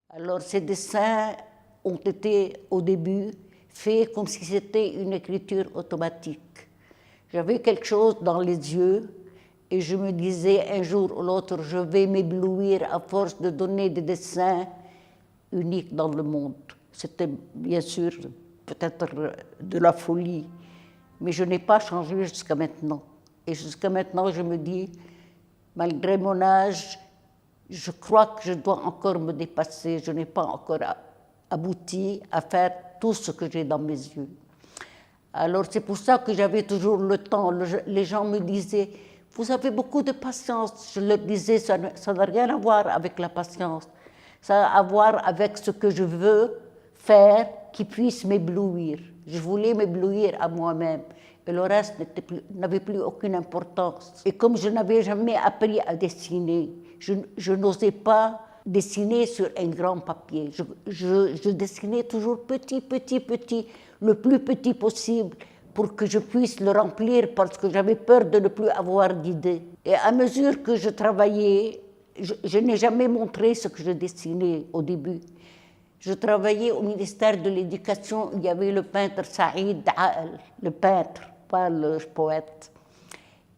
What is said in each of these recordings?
Alors ces dessins ont été au début faits comme si c'était une écriture automatique. J'avais quelque chose dans les yeux et je me disais un jour ou l'autre, je vais m'éblouir à force de donner des dessins uniques dans le monde. C'était bien sûr peut-être de la folie, mais je n'ai pas changé jusqu'à maintenant. Et jusqu'à maintenant, je me dis, malgré mon âge, je crois que je dois encore me dépasser. Je n'ai pas encore abouti à faire tout ce que j'ai dans mes yeux. Alors c'est pour ça que j'avais toujours le temps. Les gens me disaient, vous avez beaucoup de patience. Je leur disais, ça n'a rien à voir avec la patience. Ça a à voir avec ce que je veux faire qui puisse m'éblouir. Je voulais m'éblouir à moi-même. Et le reste n'avait plus aucune importance. Et comme je n'avais jamais appris à dessiner, je n'osais pas dessiner sur un grand papier. Je dessinais toujours petit, petit, petit, le plus petit possible pour que je puisse le remplir parce que j'avais peur de ne plus avoir d'idées. Et à mesure que je travaillais, je n'ai jamais montré ce que je dessinais au début. Je travaillais au ministère de l'Éducation, il y avait le peintre Saïd Aal, le peintre, pas le poète,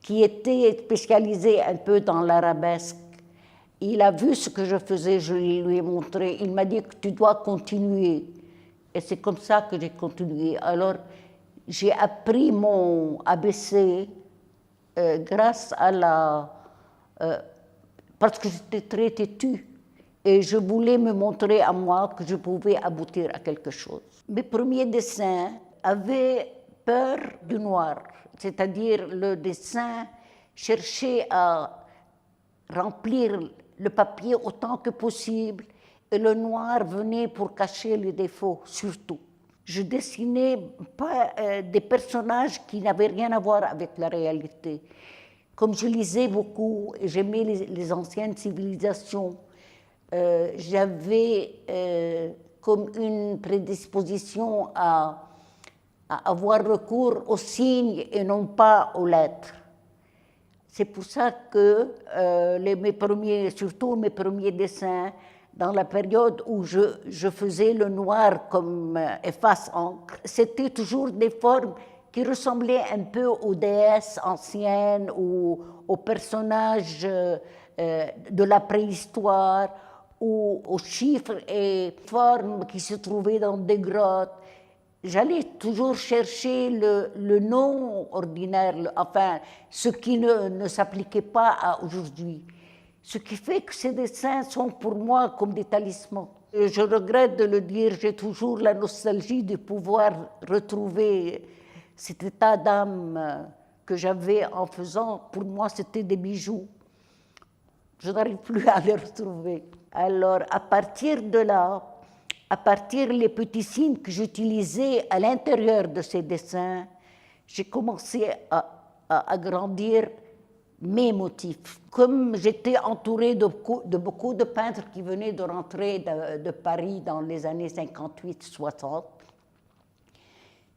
qui était spécialisé un peu dans l'arabesque. Il a vu ce que je faisais, je lui ai montré, il m'a dit que tu dois continuer. Et c'est comme ça que j'ai continué. Alors, j'ai appris mon ABC grâce à parce que j'étais très têtue. Et je voulais me montrer à moi que je pouvais aboutir à quelque chose. Mes premiers dessins avaient peur du noir, c'est-à-dire le dessin cherchait à remplir le papier autant que possible et le noir venait pour cacher les défauts, surtout. Je dessinais pas des personnages qui n'avaient rien à voir avec la réalité. Comme je lisais beaucoup et j'aimais les anciennes civilisations, j'avais comme une prédisposition à avoir recours aux signes et non pas aux lettres. C'est pour ça que surtout mes premiers dessins, dans la période où je faisais le noir comme efface-encre, c'était toujours des formes qui ressemblaient un peu aux déesses anciennes ou aux personnages de la préhistoire ou aux chiffres et formes qui se trouvaient dans des grottes. J'allais toujours chercher le non ordinaire, enfin, ce qui ne s'appliquait pas à aujourd'hui. Ce qui fait que ces dessins sont pour moi comme des talismans. Et je regrette de le dire, j'ai toujours la nostalgie de pouvoir retrouver cet état d'âme que j'avais en faisant. Pour moi, c'était des bijoux. Je n'arrive plus à les retrouver. Alors, à partir de là, à partir des petits signes que j'utilisais à l'intérieur de ces dessins, j'ai commencé à agrandir mes motifs. Comme j'étais entourée de beaucoup de peintres qui venaient de rentrer de Paris dans les années 58-60,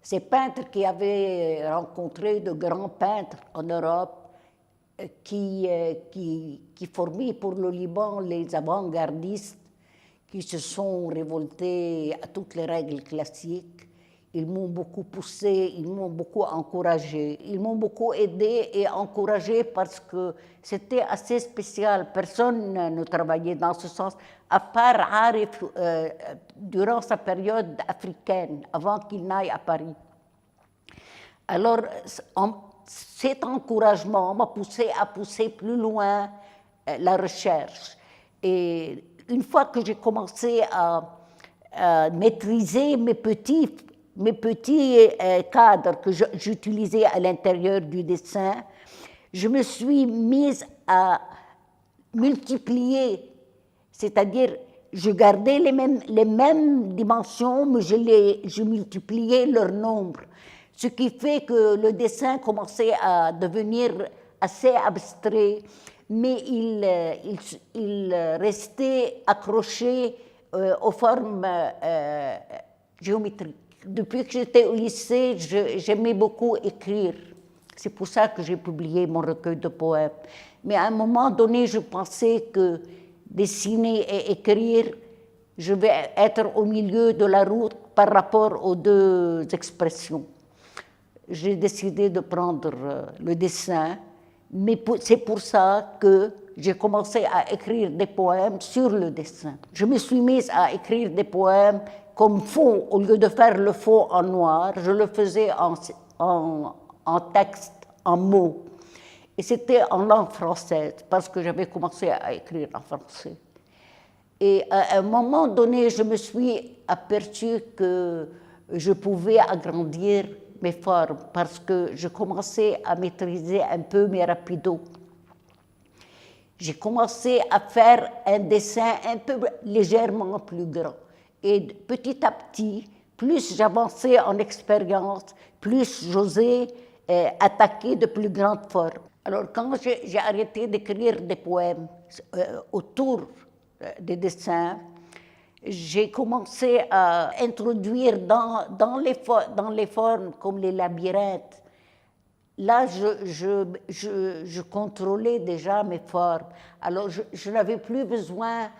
ces peintres qui avaient rencontré de grands peintres en Europe, qui formaient pour le Liban les avant-gardistes, qui se sont révoltés à toutes les règles classiques. Ils m'ont beaucoup poussé, ils m'ont beaucoup encouragé, ils m'ont beaucoup aidé et encouragé parce que c'était assez spécial. Personne ne travaillait dans ce sens, à part Arif durant sa période africaine, avant qu'il n'aille à Paris. Alors, cet encouragement m'a poussé à pousser plus loin la recherche. Et une fois que j'ai commencé à maîtriser mes petits cadres que j'utilisais à l'intérieur du dessin, je me suis mise à multiplier, c'est-à-dire je gardais les mêmes dimensions, mais je multipliais leur nombre, ce qui fait que le dessin commençait à devenir assez abstrait, mais il restait accroché aux formes géométriques. Depuis que j'étais au lycée, j'aimais beaucoup écrire. C'est pour ça que j'ai publié mon recueil de poèmes. Mais à un moment donné, je pensais que dessiner et écrire, je vais être au milieu de la route par rapport aux deux expressions. J'ai décidé de prendre le dessin, mais c'est pour ça que j'ai commencé à écrire des poèmes sur le dessin. Je me suis mise à écrire des poèmes comme fond, au lieu de faire le fond en noir, je le faisais en texte, en mots. Et c'était en langue française, parce que j'avais commencé à écrire en français. Et à un moment donné, je me suis aperçue que je pouvais agrandir mes formes, parce que je commençais à maîtriser un peu mes rapidos. J'ai commencé à faire un dessin un peu légèrement plus grand. Et petit à petit, plus j'avançais en expérience, plus j'osais attaquer de plus grandes formes. Alors quand j'ai arrêté d'écrire des poèmes autour des dessins, j'ai commencé à introduire dans les formes comme les labyrinthes. Là, je contrôlais déjà mes formes. Alors, je n'avais plus besoin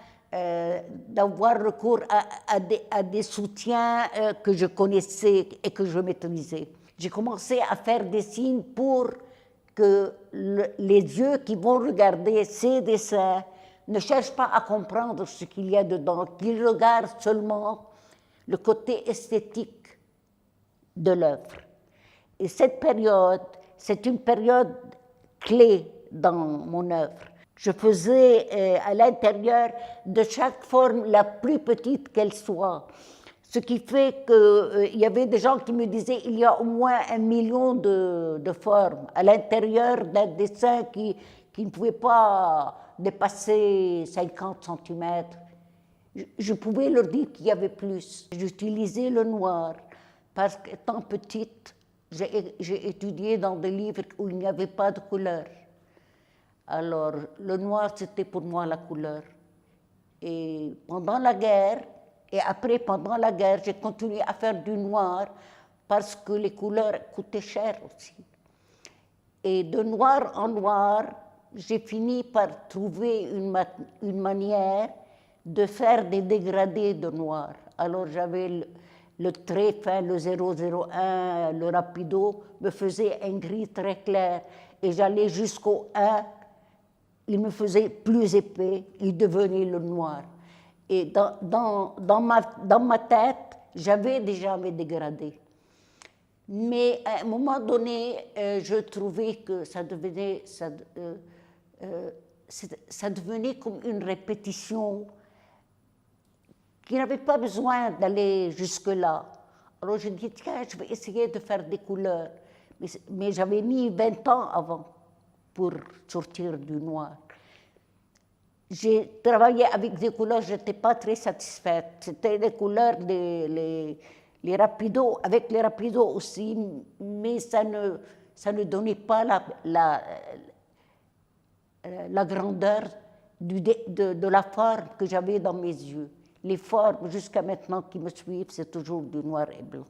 d'avoir recours à des soutiens que je connaissais et que je maîtrisais. J'ai commencé à faire des signes pour que les yeux qui vont regarder ces dessins ne cherchent pas à comprendre ce qu'il y a dedans, qu'ils regardent seulement le côté esthétique de l'œuvre. Et cette période, c'est une période clé dans mon œuvre. Je faisais à l'intérieur de chaque forme la plus petite qu'elle soit. Ce qui fait qu'il y avait des gens qui me disaient il y a au moins 1 million de formes à l'intérieur d'un dessin qui ne pouvait pas dépasser 50 cm. Je pouvais leur dire qu'il y avait plus. J'utilisais le noir parce qu'étant petite, j'ai étudié dans des livres où il n'y avait pas de couleur. Alors, le noir, c'était pour moi la couleur. Et pendant la guerre, et après, pendant la guerre, j'ai continué à faire du noir parce que les couleurs coûtaient cher aussi. Et de noir en noir, j'ai fini par trouver une manière de faire des dégradés de noir. Alors, j'avais le trait fin, le 001, le rapido, me faisait un gris très clair. Et j'allais jusqu'au 1, il me faisait plus épais, il devenait le noir. Et dans ma tête, j'avais déjà mes dégradés. Mais à un moment donné, je trouvais que ça devenait comme une répétition qui n'avait pas besoin d'aller jusque-là. Alors je dis, tiens, je vais essayer de faire des couleurs. Mais j'avais mis 20 ans avant pour sortir du noir. J'ai travaillé avec des couleurs, je n'étais pas très satisfaite. C'était les couleurs, les rapidos, avec les rapidos aussi, mais ça ne donnait pas la grandeur de la forme que j'avais dans mes yeux. Les formes, jusqu'à maintenant, qui me suivent, c'est toujours du noir et blanc.